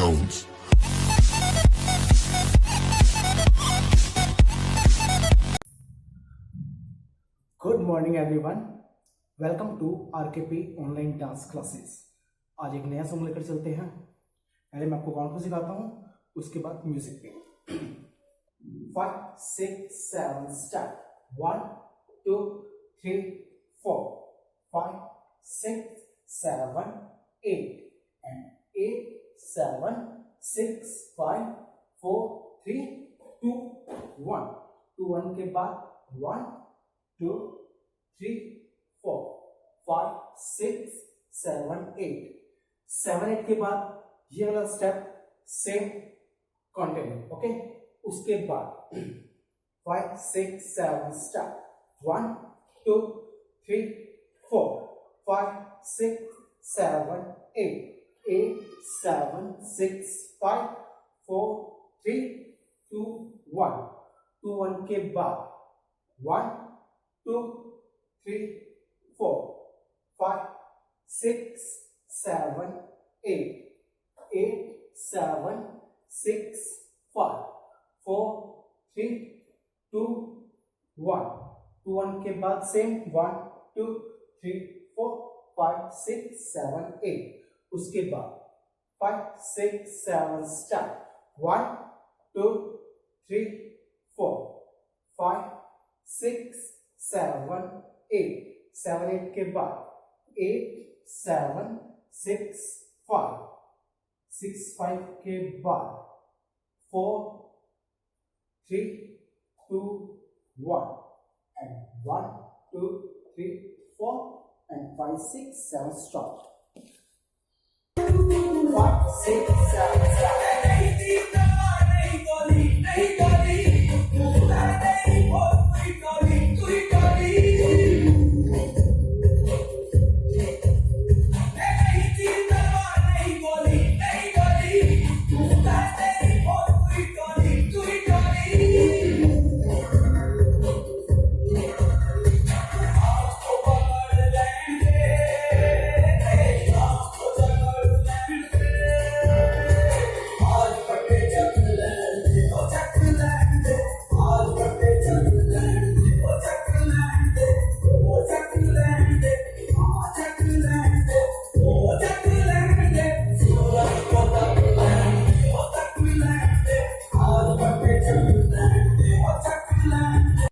sounds. Good morning everyone, welcome to RKP online dance classes. आज एक नया song लेकर चलते हैं। पहले मैं आपको काउंट को सिखाता हूँ, उसके बाद म्यूजिक पे। 5 6 7 स्टार्ट। 1 2 3 4 5 6 7 8 and 8 7 6 5 4 3 2 1 2 1 के बाद 1 2 3 4 5 6 7 8 7 8 के बाद ये वाला स्टेप सेम कंटिन्यू। ओके, उसके बाद 5 6 7 स्टार्ट। 1 2 3 4 5 6 7 8 8 7 6 5 4 3 2 1 2 1 के बाद 1 2 3 4 5 6 7 8 8 7 6 5 4 3 2 1 2 1 के बाद सेम 1 2 3 4 5 6 7 8 उसके बाद 5 6 7 स्टार्ट। 1 2 3 4 5 6 7 8 7 8 के बाद 8 7 6 5 6 5 के बाद 4 3 2 1 and 1 2 3 4 and 5 6 7 stop।